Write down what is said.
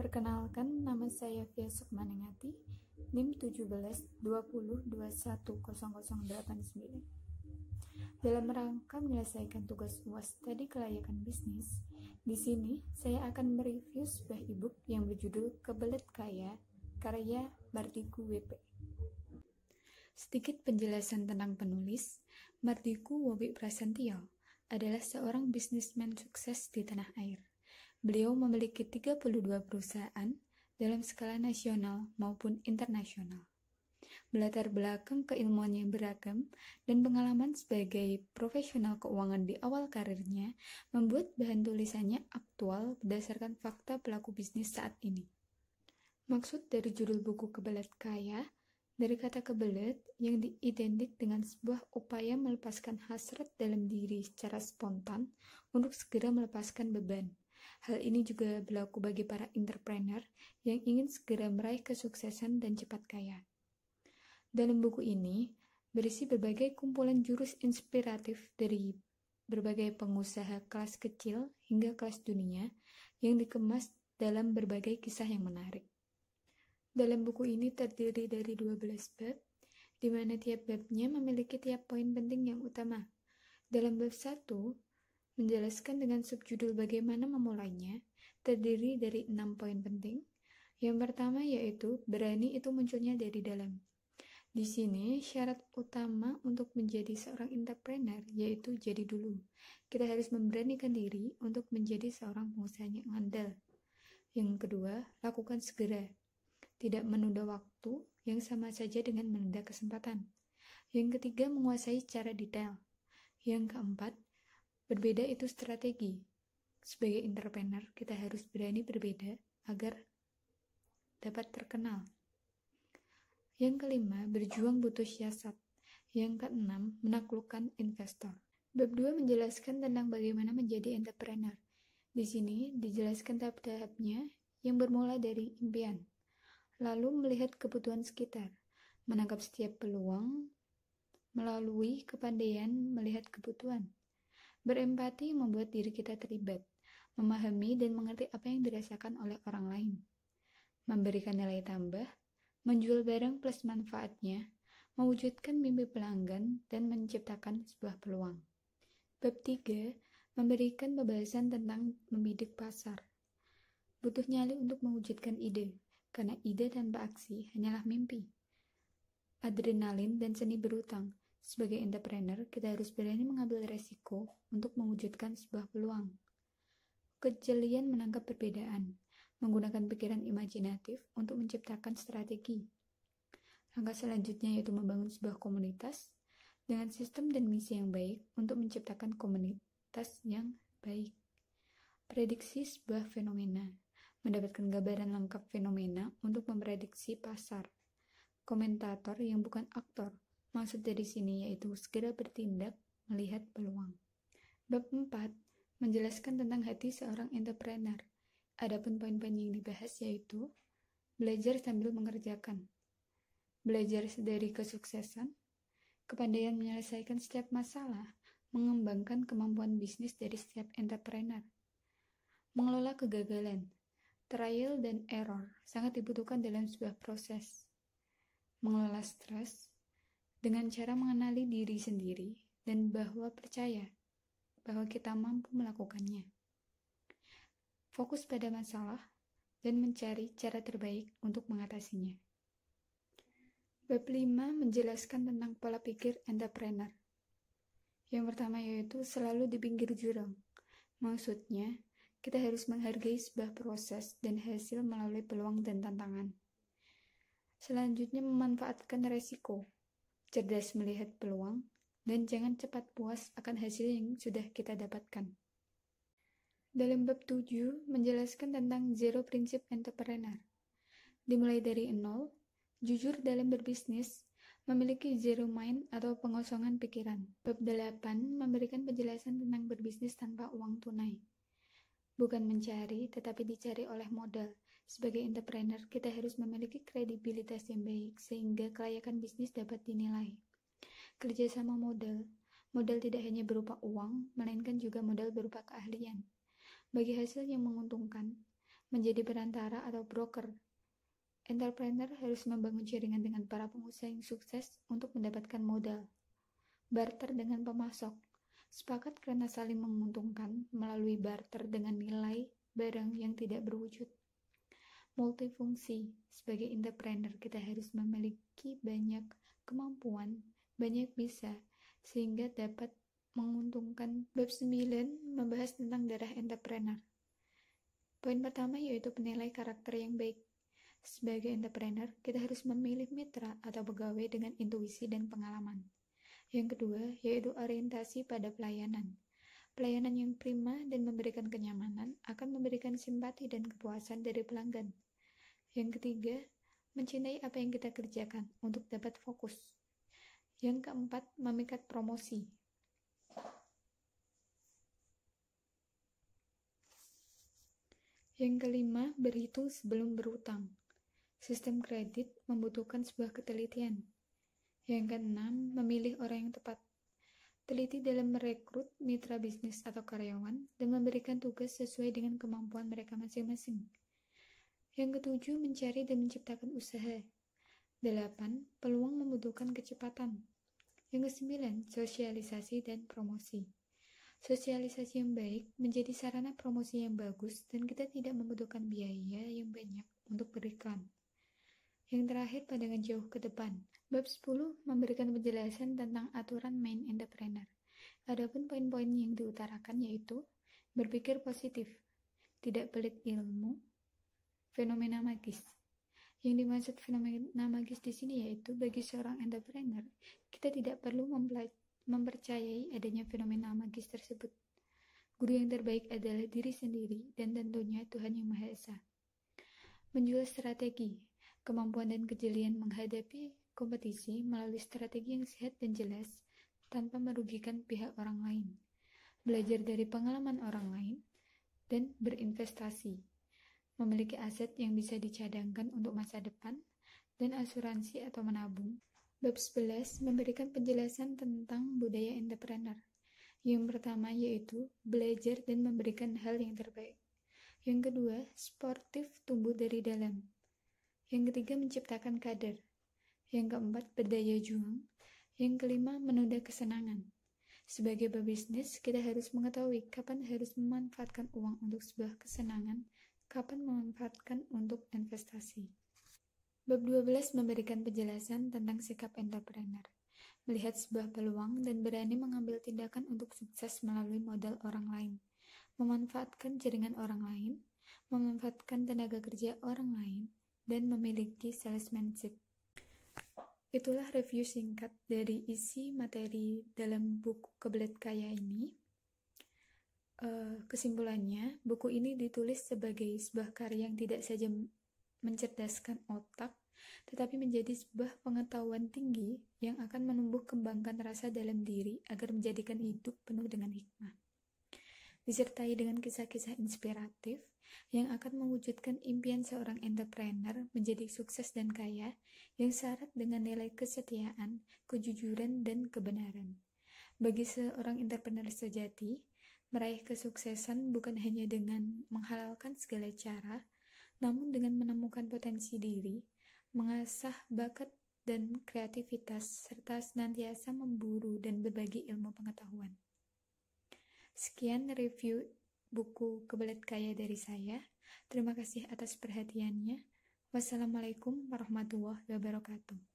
Perkenalkan, nama saya Fia Sukmaningati, NIM 1720210089. Dalam rangka menyelesaikan tugas UAS tadi kelayakan bisnis, di sini saya akan mereview sebuah e-book yang berjudul Kebelet Kaya, karya Mardiku WP. Sedikit penjelasan tentang penulis. Mardiku Wobi Prasantyo adalah seorang bisnismen sukses di tanah air. Beliau memiliki 32 perusahaan dalam skala nasional maupun internasional. Latar belakang keilmuannya yang beragam dan pengalaman sebagai profesional keuangan di awal karirnya membuat bahan tulisannya aktual berdasarkan fakta pelaku bisnis saat ini. Maksud dari judul buku Kebelet Kaya, dari kata kebelet yang diidentik dengan sebuah upaya melepaskan hasrat dalam diri secara spontan untuk segera melepaskan beban. Hal ini juga berlaku bagi para entrepreneur yang ingin segera meraih kesuksesan dan cepat kaya. Dalam buku ini, berisi berbagai kumpulan jurus inspiratif dari berbagai pengusaha kelas kecil hingga kelas dunia yang dikemas dalam berbagai kisah yang menarik. Dalam buku ini terdiri dari 12 bab, di mana tiap babnya memiliki tiap poin penting yang utama. Dalam bab 1, menjelaskan dengan subjudul bagaimana memulainya, terdiri dari 6 poin penting. Yang pertama yaitu, berani itu munculnya dari dalam. Di sini, syarat utama untuk menjadi seorang entrepreneur yaitu jadi dulu. Kita harus memberanikan diri untuk menjadi seorang pengusaha yang andal. Yang kedua, lakukan segera. Tidak menunda waktu yang sama saja dengan menunda kesempatan. Yang ketiga, menguasai secara detail. Yang keempat, berbeda itu strategi. Sebagai entrepreneur, kita harus berani berbeda agar dapat terkenal. Yang kelima, berjuang butuh siasat. Yang keenam, menaklukkan investor. Bab 2 menjelaskan tentang bagaimana menjadi entrepreneur. Di sini dijelaskan tahap-tahapnya yang bermula dari impian, lalu melihat kebutuhan sekitar, menangkap setiap peluang melalui kepandaian melihat kebutuhan. Berempati membuat diri kita terlibat, memahami dan mengerti apa yang dirasakan oleh orang lain. Memberikan nilai tambah, menjual barang plus manfaatnya, mewujudkan mimpi pelanggan, dan menciptakan sebuah peluang. Bab 3, memberikan pembahasan tentang membidik pasar. Butuh nyali untuk mewujudkan ide, karena ide tanpa aksi hanyalah mimpi. Adrenalin dan seni berutang. Sebagai entrepreneur, kita harus berani mengambil resiko untuk mewujudkan sebuah peluang. Kejelian menangkap perbedaan, menggunakan pikiran imajinatif untuk menciptakan strategi. Langkah selanjutnya yaitu membangun sebuah komunitas dengan sistem dan misi yang baik untuk menciptakan komunitas yang baik. Prediksi sebuah fenomena, mendapatkan gambaran lengkap fenomena untuk memprediksi pasar. Komentator yang bukan aktor. Maksud dari sini yaitu segera bertindak melihat peluang. Bab 4 menjelaskan tentang hati seorang entrepreneur. Adapun poin-poin yang dibahas yaitu belajar sambil mengerjakan, belajar dari kesuksesan, kepandaian menyelesaikan setiap masalah, mengembangkan kemampuan bisnis dari setiap entrepreneur, mengelola kegagalan, trial dan error sangat dibutuhkan dalam sebuah proses, mengelola stres, dengan cara mengenali diri sendiri dan bahwa percaya bahwa kita mampu melakukannya. Fokus pada masalah dan mencari cara terbaik untuk mengatasinya. Bab 5 menjelaskan tentang pola pikir entrepreneur. Yang pertama yaitu selalu di pinggir jurang. Maksudnya, kita harus menghargai sebuah proses dan hasil melalui peluang dan tantangan. Selanjutnya memanfaatkan resiko. Cerdas melihat peluang, dan jangan cepat puas akan hasil yang sudah kita dapatkan. Dalam bab 7, menjelaskan tentang zero prinsip entrepreneur. Dimulai dari nol, jujur dalam berbisnis, memiliki zero mind atau pengosongan pikiran. Bab 8, memberikan penjelasan tentang berbisnis tanpa uang tunai. Bukan mencari, tetapi dicari oleh modal. Sebagai entrepreneur, kita harus memiliki kredibilitas yang baik, sehingga kelayakan bisnis dapat dinilai. Kerjasama modal. Modal tidak hanya berupa uang, melainkan juga modal berupa keahlian. Bagi hasil yang menguntungkan, menjadi perantara atau broker. Entrepreneur harus membangun jaringan dengan para pengusaha yang sukses untuk mendapatkan modal. Barter dengan pemasok. Sepakat karena saling menguntungkan melalui barter dengan nilai barang yang tidak berwujud. Multifungsi. Sebagai entrepreneur, kita harus memiliki banyak kemampuan, banyak bisa, sehingga dapat menguntungkan. Bab 9 membahas tentang darah entrepreneur. Poin pertama yaitu penilai karakter yang baik. Sebagai entrepreneur, kita harus memilih mitra atau pegawai dengan intuisi dan pengalaman. Yang kedua yaitu orientasi pada pelayanan. Pelayanan yang prima dan memberikan kenyamanan akan memberikan simpati dan kepuasan dari pelanggan. Yang ketiga, mencintai apa yang kita kerjakan untuk dapat fokus. Yang keempat, memikat promosi. Yang kelima, berhitung sebelum berutang. Sistem kredit membutuhkan sebuah ketelitian. Yang keenam, memilih orang yang tepat. Teliti dalam merekrut mitra bisnis atau karyawan dan memberikan tugas sesuai dengan kemampuan mereka masing-masing. Yang ketujuh, mencari dan menciptakan usaha. 8. Peluang membutuhkan kecepatan. Yang kesembilan, sosialisasi dan promosi. Sosialisasi yang baik menjadi sarana promosi yang bagus dan kita tidak membutuhkan biaya yang banyak untuk beriklan. Yang terakhir, pandangan jauh ke depan. Bab 10 memberikan penjelasan tentang aturan main entrepreneur. Adapun poin-poin yang diutarakan yaitu berpikir positif, tidak pelit ilmu, fenomena magis. Yang dimaksud fenomena magis di sini yaitu bagi seorang entrepreneur, kita tidak perlu mempercayai adanya fenomena magis tersebut. Guru yang terbaik adalah diri sendiri dan tentunya Tuhan Yang Maha Esa. Menjual strategi, kemampuan dan kejelian menghadapi kompetisi melalui strategi yang sehat dan jelas tanpa merugikan pihak orang lain. Belajar dari pengalaman orang lain dan berinvestasi. Memiliki aset yang bisa dicadangkan untuk masa depan dan asuransi atau menabung. Bab 11 memberikan penjelasan tentang budaya entrepreneur. Yang pertama yaitu belajar dan memberikan hal yang terbaik. Yang kedua, sportif tumbuh dari dalam. Yang ketiga, menciptakan kader. Yang keempat, berdaya juang. Yang kelima, menunda kesenangan. Sebagai pebisnis, kita harus mengetahui kapan harus memanfaatkan uang untuk sebuah kesenangan, kapan memanfaatkan untuk investasi. Bab 12 memberikan penjelasan tentang sikap entrepreneur. Melihat sebuah peluang dan berani mengambil tindakan untuk sukses melalui modal orang lain. Memanfaatkan jaringan orang lain, memanfaatkan tenaga kerja orang lain, dan memiliki salesmanship. Itulah review singkat dari isi materi dalam buku Kebelet Kaya ini. Kesimpulannya, buku ini ditulis sebagai sebuah karya yang tidak saja mencerdaskan otak, tetapi menjadi sebuah pengetahuan tinggi yang akan menumbuh kembangkan rasa dalam diri agar menjadikan hidup penuh dengan hikmah. Disertai dengan kisah-kisah inspiratif yang akan mewujudkan impian seorang entrepreneur menjadi sukses dan kaya yang syarat dengan nilai kesetiaan, kejujuran, dan kebenaran. Bagi seorang entrepreneur sejati, meraih kesuksesan bukan hanya dengan menghalalkan segala cara, namun dengan menemukan potensi diri, mengasah bakat dan kreativitas, serta senantiasa memburu dan berbagi ilmu pengetahuan. Sekian review buku Kebelet Kaya dari saya. Terima kasih atas perhatiannya. Wassalamualaikum warahmatullahi wabarakatuh.